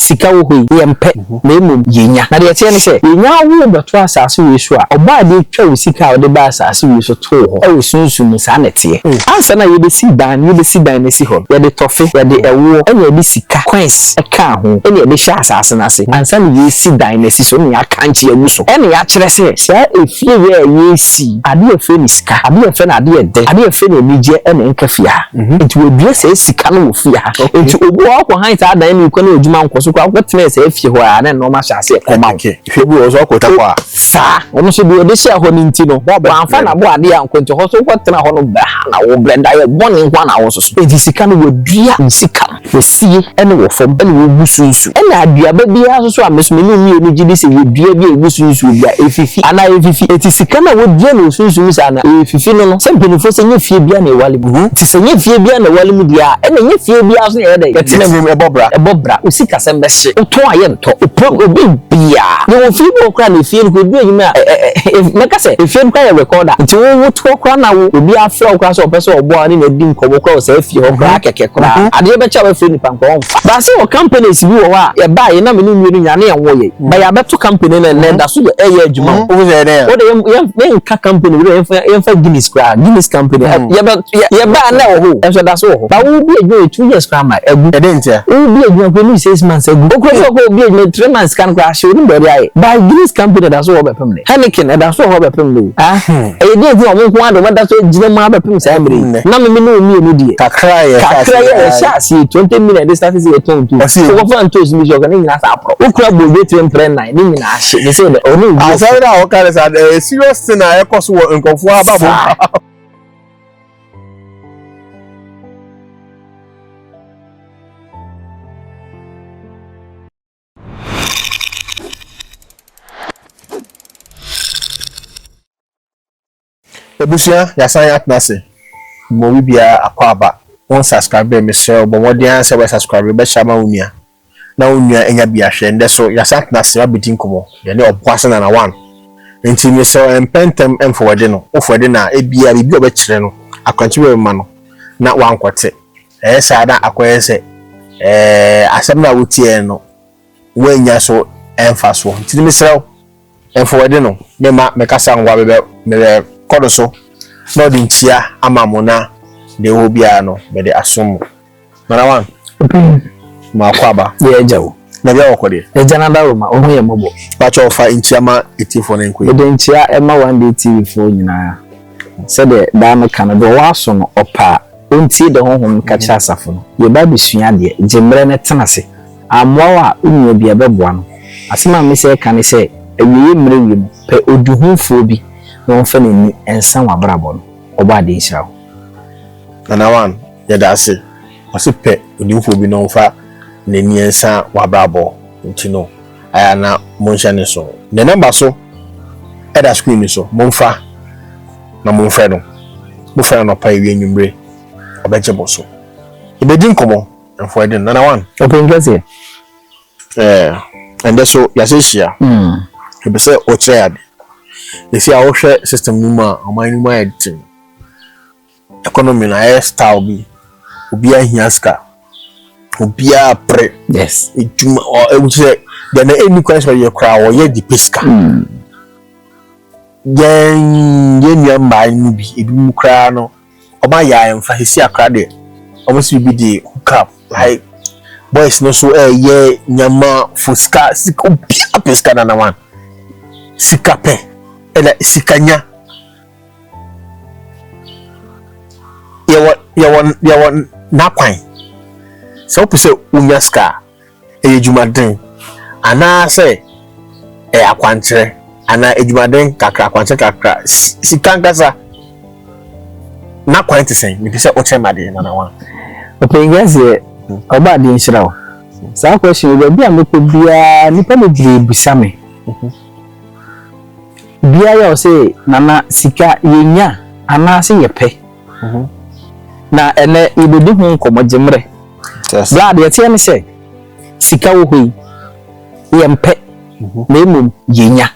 sika wo hoi yempe na emom yenya na de tie ne se yenya wo beto asase we so a oba de twa wo sika wo de ba asase we so to ho e wo sunsun sa na tie ansa na ye be si dan ne si ho ye de tofe ye de ewo enya de sika coins e ka ho enya de sha asase na se ansa na ye si dan ne si so ne aka nche awu so enya ya kire se sa efie ye si ade efe ni sika ade efe na ade de ade efe na emije ena nkafia enti we dua se sika no wo fia enti obu akọ han ta dan ni kwa na ojuma nkoso kwa kwetena se efie ho a na no ma sha se e ma ke hwebu o so kwota kwa sa ono so bi ode hia ho ni nti no wanfa na bo ade a nkonto ho so kwetena ho no ba na wo blenda ye boni nkwa na wo so enti sika no wo dua sika wo sie ene wo fom ene wo busunsu ene adua ba bia so a meso me ni mi gidi se wo dua bi e busunsu bia efifi ana efifi enti sika na wo dua no sunsu sa na efifi no se benefo se nye fie bia na ewale mu ti se nye fie bia na ewale mu dia ene nye fie bia so ye dey betina mu ebobra o sika se mbehye o to aye nto obi bia ni wo fie bo kra na fie ko bi enyima meka se fie ko ye recorder nti wo to kra na wo obi afra kra so opeso obo ani na di nkomo kra o se fie ho kra keke kra ade be cha we fie ni panko onfa ba se o companies bi wo wa ye ba ye na me ni nwie nya na ye wo ye ba ya beto company na da so ye adwuma wo ze dey wo de ye nka company we ye fa Guinness kra Guinness company ye ba na wo ho enso da so ho ba wo bi adwuma 2 years kra ma egu e dey ntia wo bi adwuma ko ni 6 months egu o kro so ko bi adwuma 3 months kan kra she ni body ai ba Guinness company da so ho be pem le Heineken da so ho be pem le e dey di o mo ko ado ma da so jina ma be pem sa emre na me no mi enu die kakra ye sha si 20 minutes this start is a ton to so for antos mi joga ni nyina sa pro wo kra bo be 339 ni nyina ahye ni say o no asari da o kare sa serious thing na e koso wo nkofo ababo Ebusia ya san atnase mo bibia akwaba won subscribe me share bo modern se we subscribe be shama unia na unia enya bia hwe nde so ya san atnase abedi nkomo ye ne Obuasi na 1 enti me so empentem emfowede no ofowede na ebia bibi obekire no akwanchi we ma no na wankote sa da akoye se asem na wotie no wanya so emfa so enti me srew emfowede no me ma me kasa ngwa be kodo so no di nchia amamona de hobia no be de asom na 1 ma kwaba ye jawo na bia wokode e jana dawo ma ohun ye mobo ba cho fa nchia ma etifo na nko de nchia e ma 1 day tv fo nyina se de da no kan do waso no opa onti de honhom ka cha asafo no ye ba bisua de jemre ne tenase amwa unu bia beboa no asema me se kan se ewiye mre wiem pe oduhunfo bi no fa ni ensan wa brabo no oba de nshira na 1 ye da se osipe oduhunfo bi no fa ne ni ensan wa brabo ntino aya na monhya ne so ne number so e da screen so monfa na monfa no mo fa no pa ewie nwumre obeje boso ibedi nkomo enfo eden na 1 open gase and so yaseshia ebe se o kire ade esi a wo hwe system nu ma aman nu ma editing economy na style bi obi ahia ska obi a pre yes ejuma o ewuse de na eni kwans ba ye kra wo ye di pesca ye nyamba ni bi ebi mu kra no oba ya emfa hesi akra de almost be the hook up like boys no so ye nyama fuska sika obi pesca na 1 sika pe ela sikanya ya na kwan so pese unya ska ejumaden ana se akwantre ana ejumaden kakra akwantre kakra sikangasa na kwan tisen mi pese o chemade na 1 opengase oba de nshirawo sa question we bia me ko bia nipa me dire busame bia ya say nana sika yenya ana se yepe na ene ibodi hu nkomo jemre bla de tie me say sika wo hoi yempe na emum yenya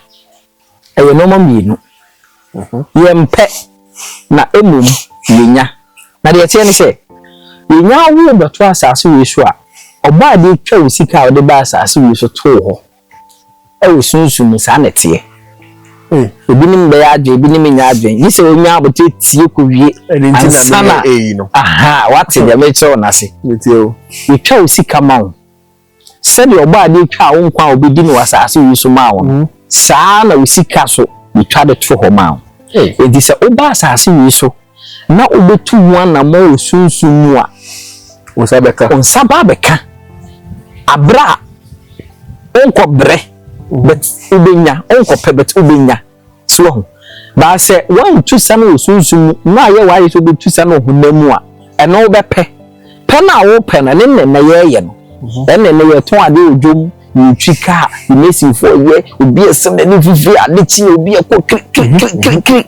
ewe no ma mienu yempe na emum yenya na de tie me say yenya wo beto asase we so a oba de twa wo sika wo de ba asase wi so to ho e wo sunsun sa na tie ebinim be adwe ebinim nya adwe yi se onya abote tie ko wie ansana no aha wate de me chew na se tie o we twa wo sika ma wo se de oba de twa wo nkwa obedi no asase wi so ma wo saa na wo sika so we twa de to ho ma wo e di se oba asase wi so na obetu ho na ma wo sunsun mu a onsaba beka abra onko bre but ubenya onko pebet ubenya so ba se wan tu sa no sunsun na ye wa ye so betu sa no hunamu a eno be pe na wo pe na ne na ye no ene ne ye ton ade odwom ni twika ni mesi fo ye obi esem ni fifi ade chi obi ekọ kri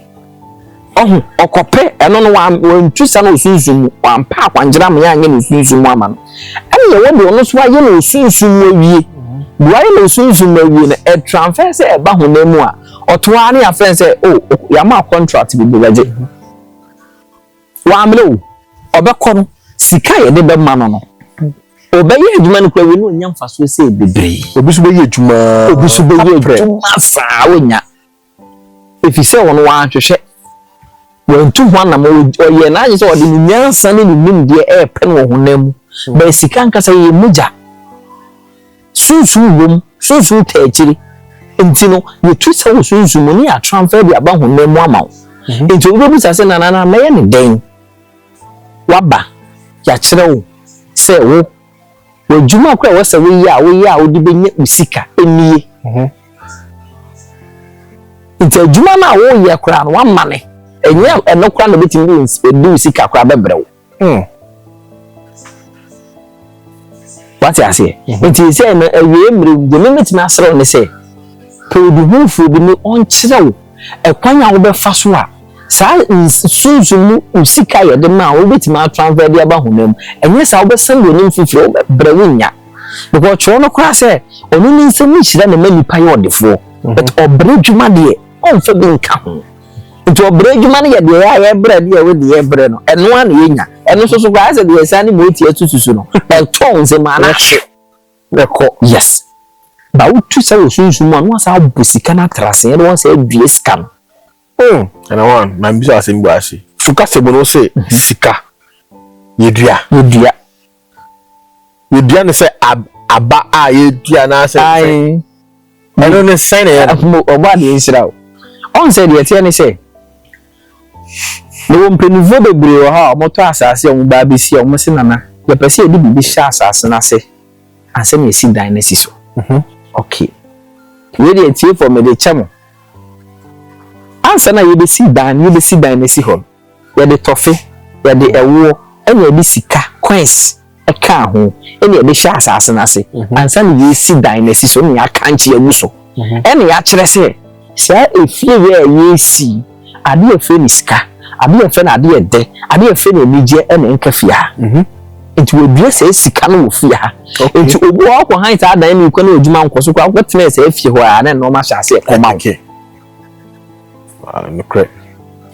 okope eno no wan tu sa no sunsun wan pa akwangira me anye no sunsun ama no ene ye wo de ono so aye no sunsun awie buai no sunsun awie na e transfer se e ba honamu a otoa ne afren se ya ma contract bi beje wa amlo obekọ no sika ye de be ma no obeye adwuma no kwa we no nya mfaso se bebre obi so beye adwuma saa wonya efise wono wa hwehwe wantu ho na mo oye na anye se ode ni nyansa ne nim de e pen wo honam ba sika nkasa ye muja sunsun wom sunsun taachiri entino ye tu se wo sunsun mo ni a transfer bi aba honam ama wo enti obi bi sase na meye ne den waba ya kyerɛw se wo wajuma kwa wasa we ya odi benye usika enie enti adwuma na wo ye kra no wamane enye eno kra na betimi edi usika kra bebrewo wati ase enti se na awie mre de metimi asrew ne se pedu hunfu bi ni onkyerɛw ekwanya wo be fa so a sa sunsumu usika ye de ma wo betimi transfer de aba honam enye sa wo be sendo nim fifire wo brewunya because cho no kra se onu ni nsem hira na manipa ye odefo but obredwuma de onfa bi nka ho nti obredwuma ne ye de ya bre de we de ye bre no eno a na yenya eno so so kra se de sa ni moti atususu no e ton se ma na hye reko yes ba utu sa wo sunsumu anu asa busika na trase ye won se adue sika and one my business as Obuasi fuka se bono se sika yedua ne se aba a yedua na se eno ne sign e oba de nsira o on se de tie ne se no mpenivo bebre o ha moto asase o ba besi o mse nana ye pese edi bibi sha asase na se ase na esi dan na si so okay we de tie for me de chamo ansa na yebesi dan na si ho ye de tofe ye de ewo ene ye de sika coins eka ho ene ye de sha asase na se ansa na yesi dan na si so ne akanche awu so ene ya kire se sha efie we yesi ade efe ni sika ade efe na ade ede ade efe na enije ene nka fia enti we due se sika no wo fia enti obu akwa han ta dan ni ko na odwuma nkoso kwa kwetene se efie ho a na no ma sha se e koma no correct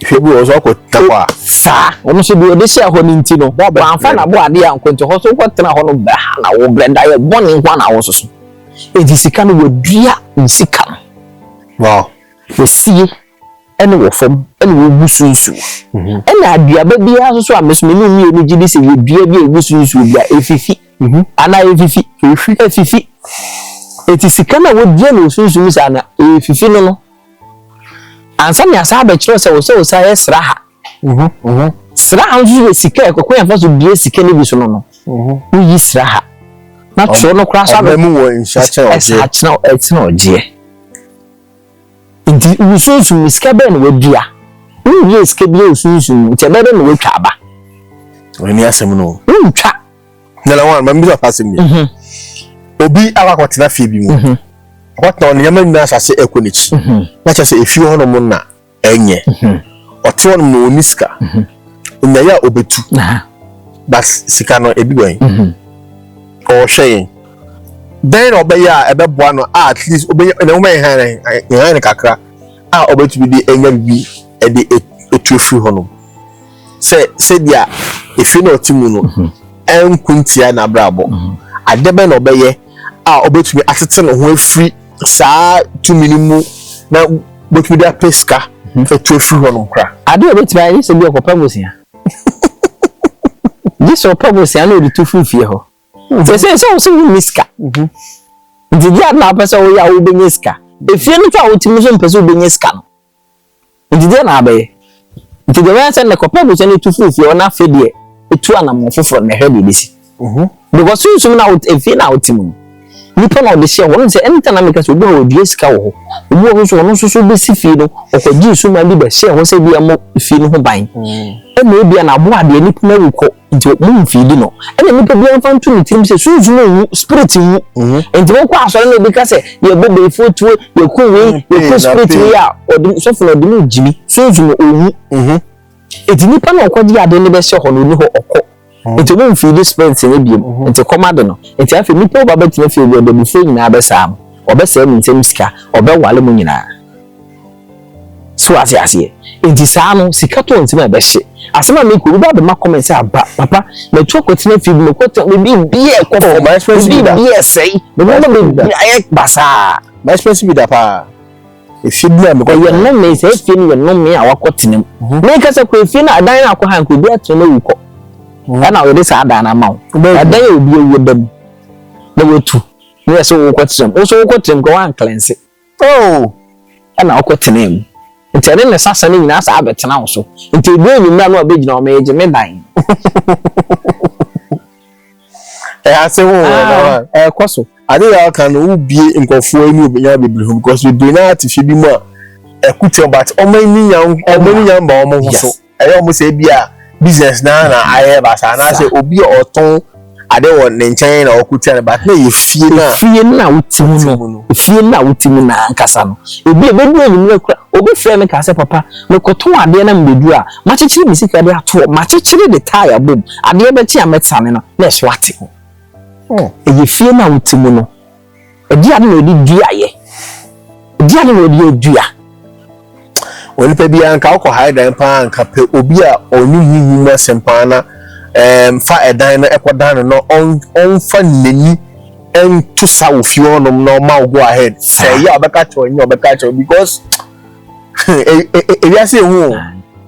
if you go so ko takwa sa ono so bi odehia ho ni nti no wanfa na bo ade ankonto ho so ko tena ho no ba na wo blenda ye boni nkwa na wo so edi sika no wo dua nsika wow we sie ene wo fom ene wo busunsu ene adua ba bia so ameso me ni enu gidi se we dua bi busunsu bia efifi ana efifi eti sika na wo dua no sunsu sa na efifi no ansa ni asa ba kiro se wo sa esraha sraha nzu sika ekokwa ya faso bie sika ni bi so no wo yi sraha na tro no kra so ba mu wo insha oje nti usunsu sika be no wadua wo yi sika bi usunsu te be no wetwa aba oni asem no ntwa na one ma mi so asem ni obi awakotena fie bi mu what on yama nyina asase ekonichi na chese efi ho no na enye oto on no niska nya ya obetu but sika no ebi gwan o hwe then obeya ebeboa no at least obeya na wo man han kakra obetu bi de enya bi e de etu free ho no se dia efi no timu no enkuntia na brabo adebe no beye a obetumi asete no ho afiri saa to minimum na betumi da pesca etu afiri ho no kra ade obetumi ayi se bi okopa bosia this okopa bosia no di tu fufie ho se miska ndi dia na pesa wo ya wo benyeska efie no twa wo timi so mpesa wo benyeska no ndi dia na abaye ndi de wa se na okopa bosia no tu fufie ona fedie etu anam foforo na hwe bisi because so na efie na wo timi nipa na ode hye won se enta na meka so obi ho due sika wo ho obi ho so won so besi fie no okoji so ma bi be hye ho se bi am fie no ho ban ena ebi na abo ade nipa na ruko nti mu fie di no ena nipa bi an fantu ni tim se sunsun spirit wu nti wo kwa asore na obi ka se ye bo be fotu ye ku we ye ku spirit we a ode so fo ode mu jimi sunsun owu eti nipa na okoji ade ne be hye ho no ni ho okọ nti mo mfi this spend se biem nti komado no nti afi nipa ba betina fi obi obi fo nyina abesa obesa mu nsem sika obewale mu nyina so asiase nti saa no sika to nti ma be hye asema me ko ba be ma comment say aba papa na tu akotina fi me ko to be bie ko for my expensive da bie sei me no be aye basa my expensive da pa efi bia me ko ye no me say fi no ye no me awakotina me ka say ko efi na adan na akọ han ko bi atena wuko ana we dey ada na mawo adan ye obi ewo dam na wetu no so wo kwatrem o so wo kwatrem ko wan cleanse ana okwatrem nti ene ne sasa ne nyina sa abetena wo so nti ebi enyimra na obegina o meje me dan ase wo na kwaso ade ya kan no bie nkofo ani obenya bebiri hom because we do na atifi bi mu a ekutem but omani nyam ba omo so ayo mo se bia business na aye basa na se obi oton ade won ne nchen na okutia but na ye fie na wutimu na nkasa no obi ebedu enyim kra obi frɛ me ka se papa me koton ade na mbedu a machechiri misika de ato machechiri de tire bom ade beti ametane no na so ate ye fie na wutimu no edi ade no di dua ye edi ade no di dua woni pe bia anka okọ haidan pa anka pe obi a onu yiyi na sempa na fa edan na ekodan no on fa nani en to sa ofi onom no ma go ahead say ya obeka cho nyi obeka cho because e say hu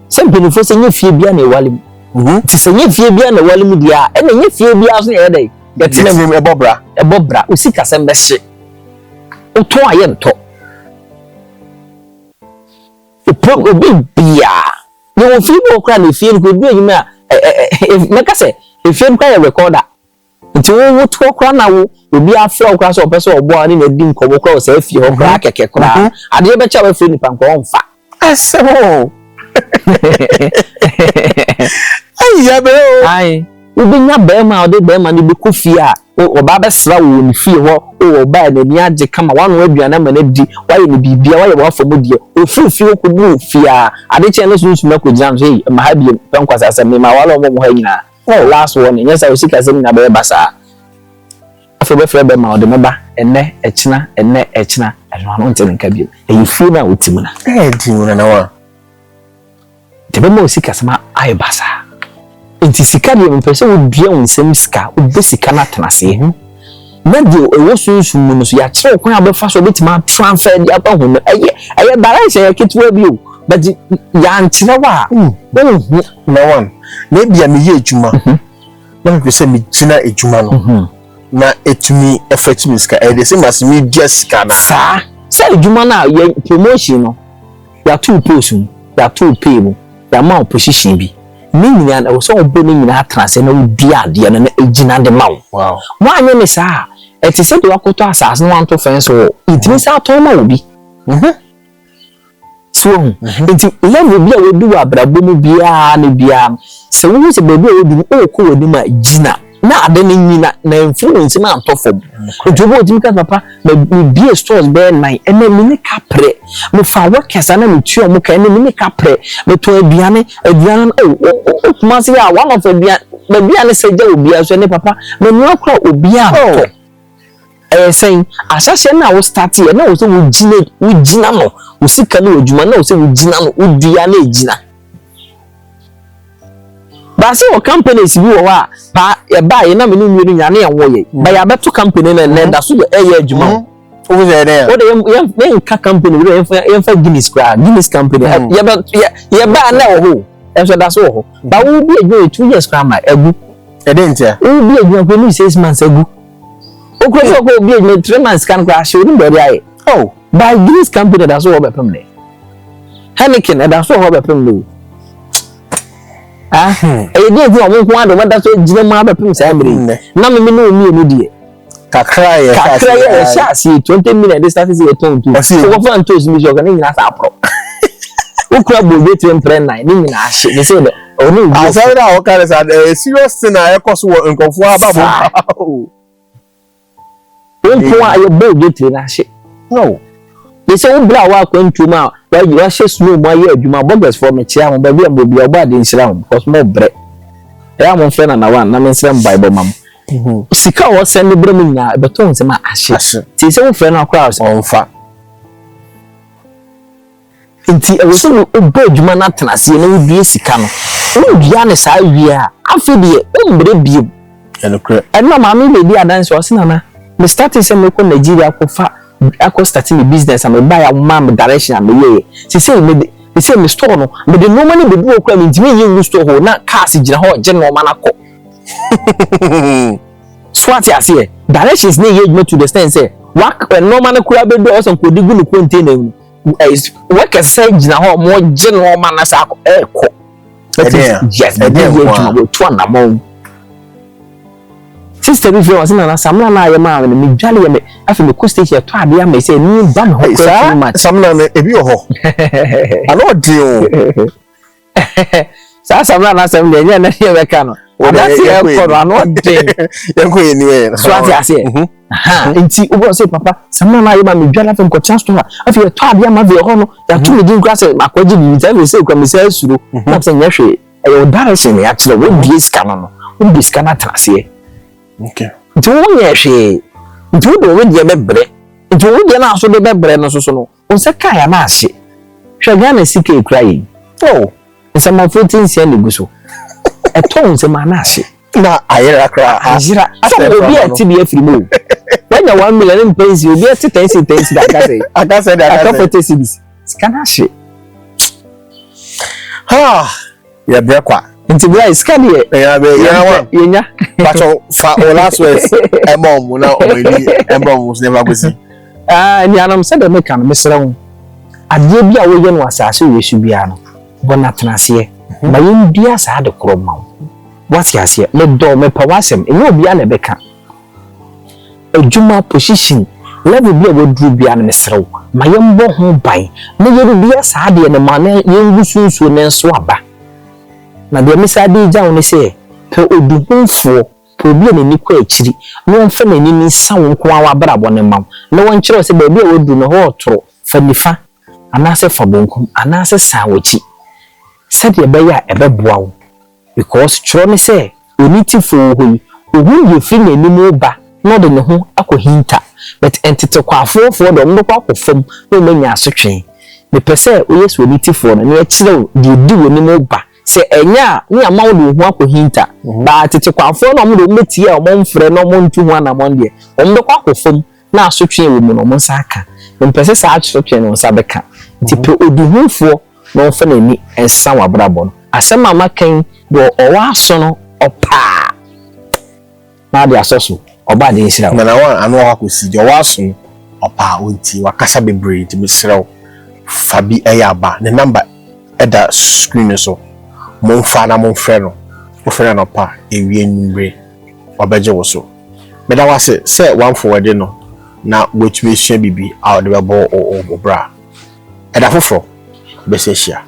simple fo say nye fie bia na ewale mu ti say nye fie bia na ewale mu dia e na nye fie bia so ye dey getinem ebobra o Sika sembe hye o to aye nto obi bia no fi bo kra na fie ko bi enyima meka se fie kwa ya recorder nti wo to kra na wo obi afra kra so opese ogbo ani na di nkobo kra o se fie ho kra keke kra ade be cha we fie ni panko onfa asemo ya be o ai obi nya be ma ode be ma ni be ko fie a oba be sra wo ni fie ho oba na ni age kama wanu aduana ma na di waye ni bibia waye wa fomodie ofufie ko bu fie a ade che na sunsun na ko jam say ma ha bi penkwasa asem ma wala mo ha nyina last one nyesa Sika sem na be basa afa be frɛ be ma ode meba enne echina eno no ntene nka bi e fie na wotimu na di mu na wa te be mo Sika sem ai basa nti sika de mpese wo bia wonsem sika wo be sika na tenase na de ewo sunsun mu no so ya kire kwan abefa so betima transfer de aba hu no eye balance ya ketwa bi o but ya ntina wa na one na bia me ye ejuma na me pese me gina ejuma no na etumi effect me sika e de se mas me dia sika na sa ejuma na ya promotion no ya two post ya two pay mu ya ma position bi ni nyina na so obo ni nyina atrase na odi ade na ejina de mawo wow mo anye me sa eti se de wakoto asase no anto fence wo itimi sa to ma obi so enti level bia we du abrabo mu bia na bia se wo se bebi we du o ko woni ma jina na ade ni nyina na influence ma anto fom ojobo otimi ka papa na bia stores be nine ene mi ne kapre me fa workers na me tuo mu ka ene mi ne kapre me to aduane o kuma se ya one of aduane se je obi aso ne papa me no akra obi a saying asase na wo start here na wo so wo gina no wo Sika na ojuma na wo so wo gina no wo dua na ejina But say o companies bi wo ha pa e ba ye na me no nwie nya na ye wo ye ba ya beto company na da so e ye adwuma o ze dey o de ye ka company we ye fa Guinness company ye ba na wo ho e so da so ho ba wo bi adwuma 2 years kwa ma egu e dey ntia wo bi adwuma ko ni 6 months egu o ko so ko bi adwuma 3 months kan kwa she ni body aye oh ba Guinness company da so wo be pem ne Henneken da so ho be pem ne e dey fi o mo ado da so jina ma be pem sa amre na me no mi enu die kakra ye sha si 20 minutes this start is a ton to so go fan to mi joga ni nyina sa pro o kura bo be twen pre nine ni nyina ahye ni say o no asari da o kare sa serious thing na e koso wo nkofo ababo o ko ayo bo be twen na ahye no they say o bra wa kwantuma wa you ahye snow mo aye adwuma bogus for me chia mo ba bi am obi oba de nsira mo because mo bre ya mo fe na one na me nsira bible mam Sika wo send bre mu nya beton se ma ahye ti se wo fe na akwa on fa nti e wo se o ba adwuma na tenase na wo bie sika no wo bia ne sa wie a afedie o mbre bie eno ma me be adanse o se na me start se me ko Nigeria ko fa ako starting a business and me buy a mom direction and me ye say me store no me the normal be do okura me ntimi yin store ho na cars gina ho je no ma na ko swat ya say directions na ye to the stand say work normal na kura be do o san ko digu no container work say gina ho mo je no ma na sa ko yes e dey go to na mo sister bi was na samla na ye ma me dwale ye me afi me coast station to ade am say ni ba me ho kwa ma samla na ebi ho ano di o sa samla na sam de nya na ye be ka no ada se e ko ano de ye ko ye ni we so ati ase ha nti obo say papa samla na ye ma me dwale afi ko chance to afi to ade am ave ho no ya to me din class akwaji bi ta me say kwa me say suro na say nya hwe e direction ya kire we bi scan no we bi scan na trase. Okay. Nti wo nye hwe. Nti wo do we de bebre. Nti wo de na so de bebre no so no. Onse ka ya na ahye. Hwe ga na Sika ekura yi. Oh. Nse ma 14 sia ne guso. Eto nse ma na ahye. Na ayera kra. Ajira. So obi ati bi afiri mu. Wanya 1 million pensi obi ati 10 da ka say. Aka say da ka 40 cedis. Sika na ahye. Ha. Ya brekwa. Nti bra Sika de ya be ya wa yenya pacho fa o last words emom na o ni emom never go see ni anam se de meka no mesrew ade bia wo ye no asase we su bia no bona tenase ba yin bia sa de kroma what ya se me do me pa wasem enye obia na beka adwuma position level bia wo dru bia na mesrew ma yembo ho ban na ye bia sa de ne ma na yengu sunsu ne nso aba na de misadi jawo ne se pe odubunfo problem ni kwa akiri no mfa nani ni sawo nko awa brabo ne mam na won kire se ba bia wodu no ho otoro fa nifa anase fa bonkum anase sawochi se de be ya ebeboa wo because kire ne se onitifo ho ohun ye fi nani mu ba no de ne ho akohinta but entete kwa afofo do ndo kwa akofam no manya asotwe me pese oyesu onitifo no ne akire de di woni mu ba se enya ni amawo de ho akohinta ba tete kwafo no mo de metie o mo mfre no mo ntu ho na mo de o mo kwa akofom na asotwe wo mu no mo nsaka mpese sa asotwe no nsa beka tipe oduhufo no fa na ni ensa wa brabo no asema makan do o wa so no opa na de asoso oba de nsira na wa anu akosi de o wa so opa onti wakasa bebre ti mesrew fabi eyaba ne number eda screen so mon fa na mon frɛ no o frɛ no pa ewie numbre obeje wo so me da wase say one forward no na wetu ehia bibi a o de bebo o bra eda foforo be se hia